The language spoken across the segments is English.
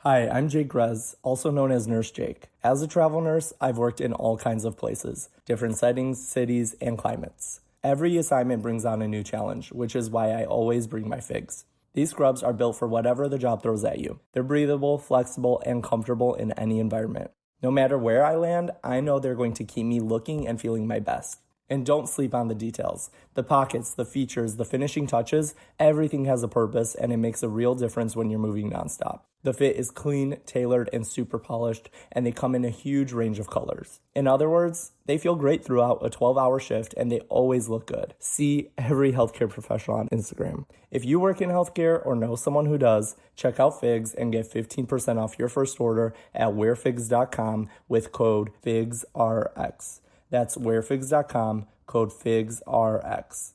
Hi, I'm Jake Grez, also known as Nurse Jake. As a travel nurse, I've worked in all kinds of places, different settings, cities, and climates. Every assignment brings on a new challenge, which is why I always bring my figs. These scrubs are built for whatever the job throws at you. They're breathable, flexible, and comfortable in any environment. No matter where I land, I know they're going to keep me looking and feeling my best. And don't sleep on the details. The pockets, the features, the finishing touches, everything has a purpose, and it makes a real difference when you're moving nonstop. The fit is clean, tailored, and super polished, and they come in a huge range of colors. In other words, they feel great throughout a 12-hour shift, and they always look good. See every healthcare professional on Instagram. If you work in healthcare or know someone who does, check out Figs and get 15% off your first order at wearfigs.com with code FIGSRX. That's wearfigs.com, code FIGSRX.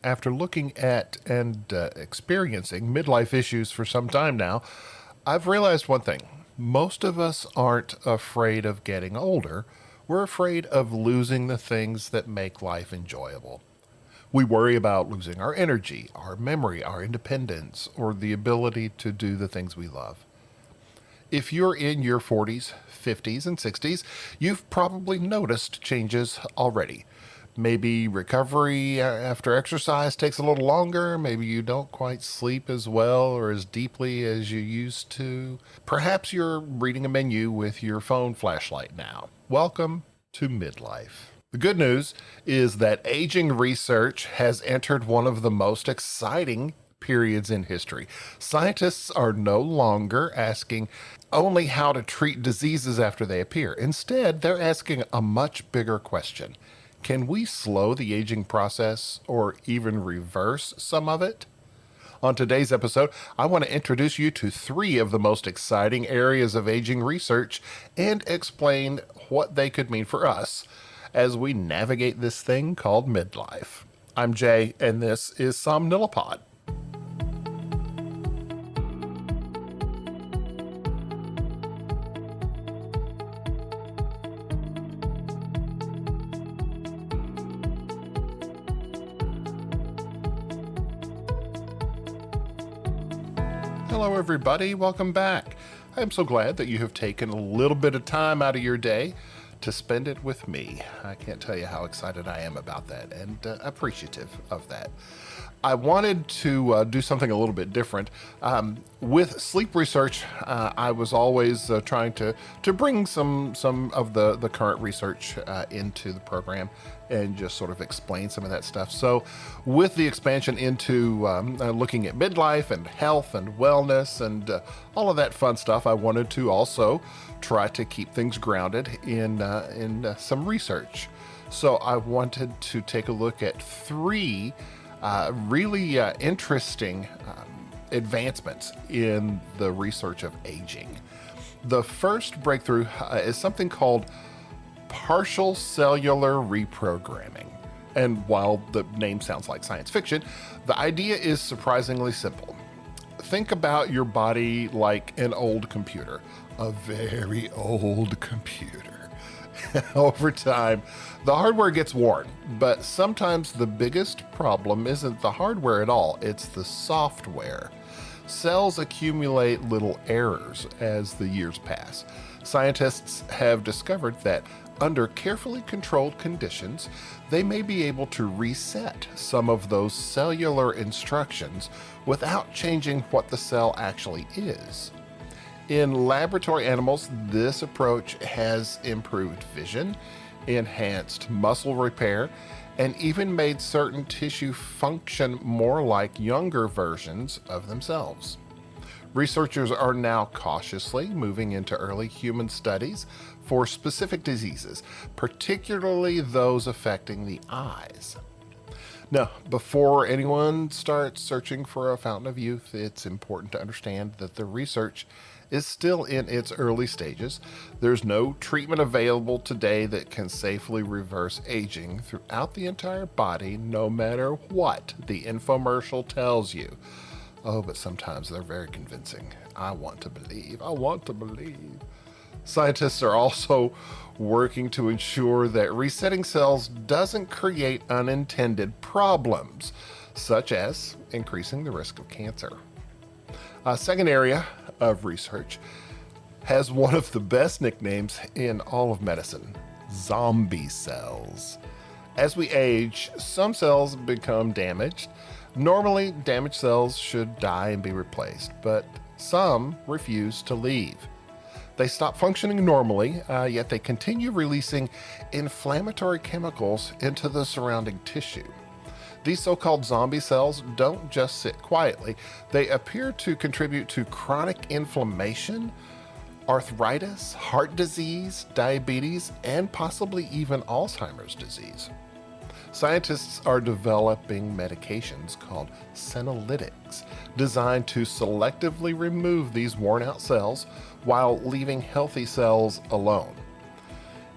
After looking at and experiencing midlife issues for some time now, I've realized one thing. Most of us aren't afraid of getting older. We're afraid of losing the things that make life enjoyable. We worry about losing our energy, our memory, our independence, or the ability to do the things we love. If you're in your 40s, 50s, and 60s, you've probably noticed changes already. Maybe recovery after exercise takes a little longer. Maybe you don't quite sleep as well or as deeply as you used to. Perhaps you're reading a menu with your phone flashlight now. Welcome to midlife. The good news is that aging research has entered one of the most exciting periods in history. Scientists are no longer asking only how to treat diseases after they appear. Instead, they're asking a much bigger question. Can we slow the aging process or even reverse some of it? On today's episode, I want to introduce you to 3 of the most exciting areas of aging research and explain what they could mean for us as we navigate this thing called midlife. I'm Jay, and this is Somnilopod. Hello, everybody. Welcome back. I am so glad that you have taken a little bit of time out of your day to spend it with me. I can't tell you how excited I am about that and appreciative of that. I wanted to do something a little bit different. With sleep research, I was always trying to bring some of the current research into the program and just sort of explain some of that stuff. So with the expansion into looking at midlife and health and wellness and all of that fun stuff, I wanted to also try to keep things grounded in some research. So I wanted to take a look at 3 really interesting advancements in the research of aging. The first breakthrough is something called partial cellular reprogramming. And while the name sounds like science fiction, the idea is surprisingly simple. Think about your body like an old computer, a very old computer. Over time, the hardware gets worn, but sometimes the biggest problem isn't the hardware at all, it's the software. Cells accumulate little errors as the years pass. Scientists have discovered that under carefully controlled conditions, they may be able to reset some of those cellular instructions without changing what the cell actually is. In laboratory animals, this approach has improved vision, enhanced muscle repair, and even made certain tissue function more like younger versions of themselves. Researchers are now cautiously moving into early human studies for specific diseases, particularly those affecting the eyes. Now, before anyone starts searching for a fountain of youth, it's important to understand that the research is still in its early stages. There's no treatment available today that can safely reverse aging throughout the entire body, no matter what the infomercial tells you. Oh, but sometimes they're very convincing. I want to believe. Scientists are also working to ensure that resetting cells doesn't create unintended problems, such as increasing the risk of cancer. A second area of research has one of the best nicknames in all of medicine: zombie cells. As we age, some cells become damaged. Normally, damaged cells should die and be replaced, but some refuse to leave. They stop functioning normally, yet they continue releasing inflammatory chemicals into the surrounding tissue. These so-called zombie cells don't just sit quietly. They appear to contribute to chronic inflammation, arthritis, heart disease, diabetes, and possibly even Alzheimer's disease. Scientists are developing medications called senolytics, designed to selectively remove these worn-out cells while leaving healthy cells alone.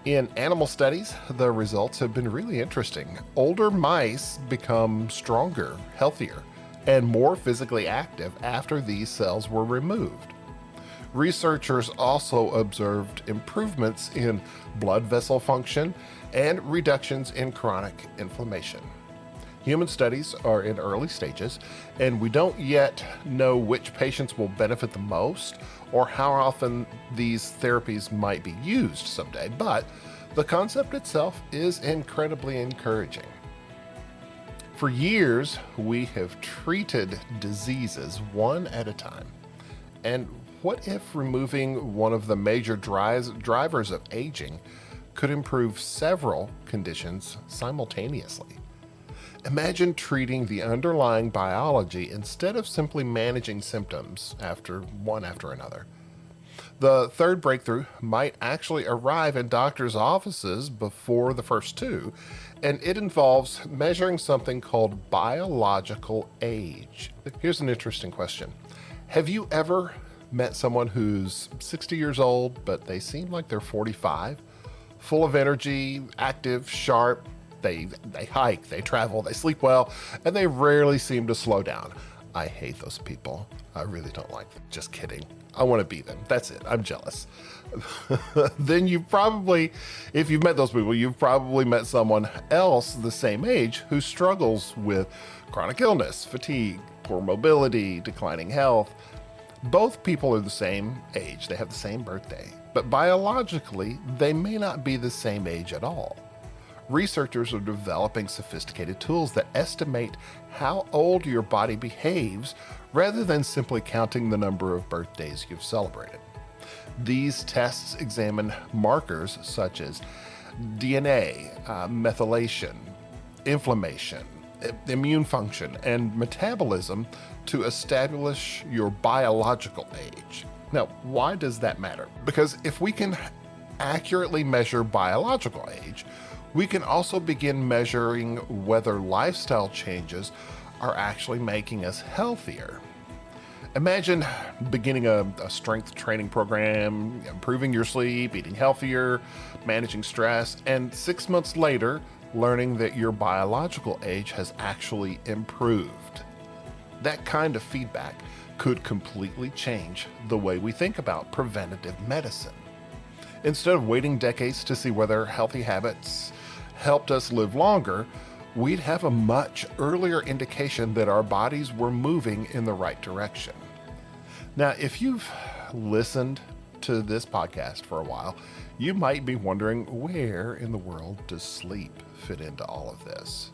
In animal studies, the results have been really interesting. Older mice become stronger, healthier, and more physically active after these cells were removed. Researchers also observed improvements in blood vessel function and reductions in chronic inflammation. Human studies are in early stages, and we don't yet know which patients will benefit the most or how often these therapies might be used someday, but the concept itself is incredibly encouraging. For years, we have treated diseases one at a time. And what if removing one of the major drivers of aging could improve several conditions simultaneously? Imagine treating the underlying biology instead of simply managing symptoms after another. The third breakthrough might actually arrive in doctors' offices before the first two, and it involves measuring something called biological age. Here's an interesting question. Have you ever met someone who's 60 years old, but they seem like they're 45? Full of energy, active, sharp. They hike, they travel, they sleep well, and they rarely seem to slow down. I hate those people. I really don't like them. Just kidding. I want to be them. That's it. I'm jealous. Then if you've met those people, you've probably met someone else the same age who struggles with chronic illness, fatigue, poor mobility, declining health. Both people are the same age. They have the same birthday, but biologically, they may not be the same age at all. Researchers are developing sophisticated tools that estimate how old your body behaves rather than simply counting the number of birthdays you've celebrated. These tests examine markers such as DNA, methylation, inflammation, immune function, and metabolism to establish your biological age. Now, why does that matter? Because if we can accurately measure biological age, we can also begin measuring whether lifestyle changes are actually making us healthier. Imagine beginning a strength training program, improving your sleep, eating healthier, managing stress, and 6 months later, learning that your biological age has actually improved. That kind of feedback could completely change the way we think about preventative medicine. Instead of waiting decades to see whether healthy habits helped us live longer, we'd have a much earlier indication that our bodies were moving in the right direction. Now, if you've listened to this podcast for a while, you might be wondering, where in the world does sleep fit into all of this?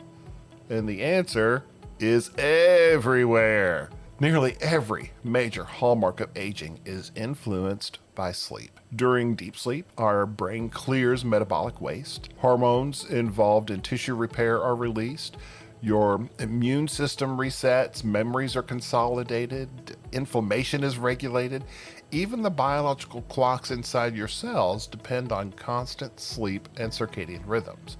And the answer is everywhere. Nearly every major hallmark of aging is influenced by sleep. During deep sleep, our brain clears metabolic waste. Hormones involved in tissue repair are released. Your immune system resets. Memories are consolidated. Inflammation is regulated. Even the biological clocks inside your cells depend on constant sleep and circadian rhythms.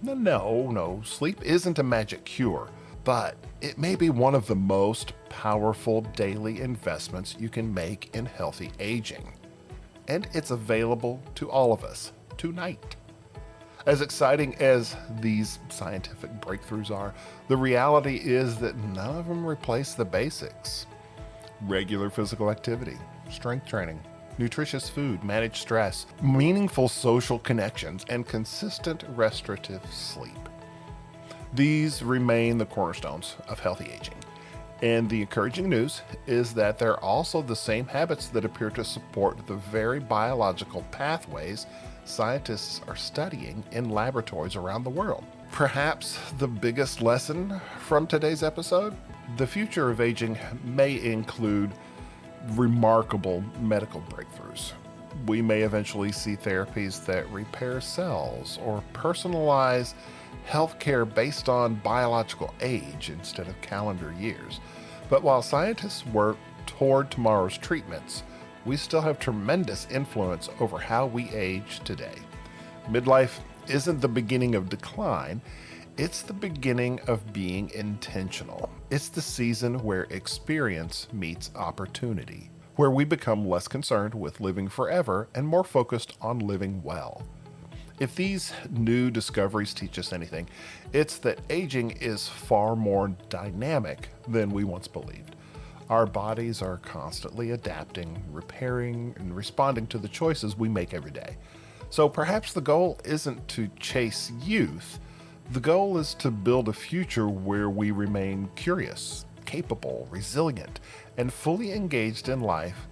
No, sleep isn't a magic cure, but it may be one of the most powerful daily investments you can make in healthy aging. And it's available to all of us tonight. As exciting as these scientific breakthroughs are, the reality is that none of them replace the basics. Regular physical activity, strength training, nutritious food, managed stress, meaningful social connections, and consistent restorative sleep. These remain the cornerstones of healthy aging. And the encouraging news is that they're also the same habits that appear to support the very biological pathways scientists are studying in laboratories around the world. Perhaps the biggest lesson from today's episode? The future of aging may include remarkable medical breakthroughs. We may eventually see therapies that repair cells or personalize healthcare based on biological age instead of calendar years. But while scientists work toward tomorrow's treatments, we still have tremendous influence over how we age today. Midlife isn't the beginning of decline, it's the beginning of being intentional. It's the season where experience meets opportunity, where we become less concerned with living forever and more focused on living well. If these new discoveries teach us anything, it's that aging is far more dynamic than we once believed. Our bodies are constantly adapting, repairing, and responding to the choices we make every day. So perhaps the goal isn't to chase youth. The goal is to build a future where we remain curious, capable, resilient, and fully engaged in life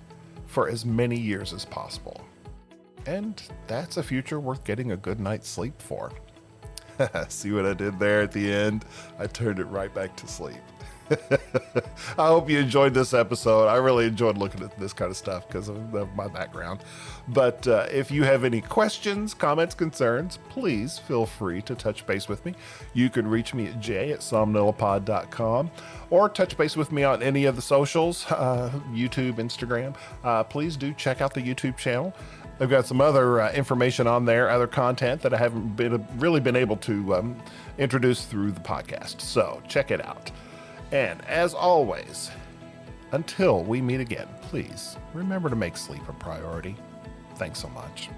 for as many years as possible. And that's a future worth getting a good night's sleep for. See what I did there at the end? I turned it right back to sleep. I hope you enjoyed this episode. I really enjoyed looking at this kind of stuff because of my background. But if you have any questions, comments, concerns, please feel free to touch base with me. You can reach me at j@somnilopod.com or touch base with me on any of the socials, YouTube, Instagram. Please do check out the YouTube channel. I've got some other information on there, other content that I haven't really been able to introduce through the podcast. So check it out. And as always, until we meet again, please remember to make sleep a priority. Thanks so much.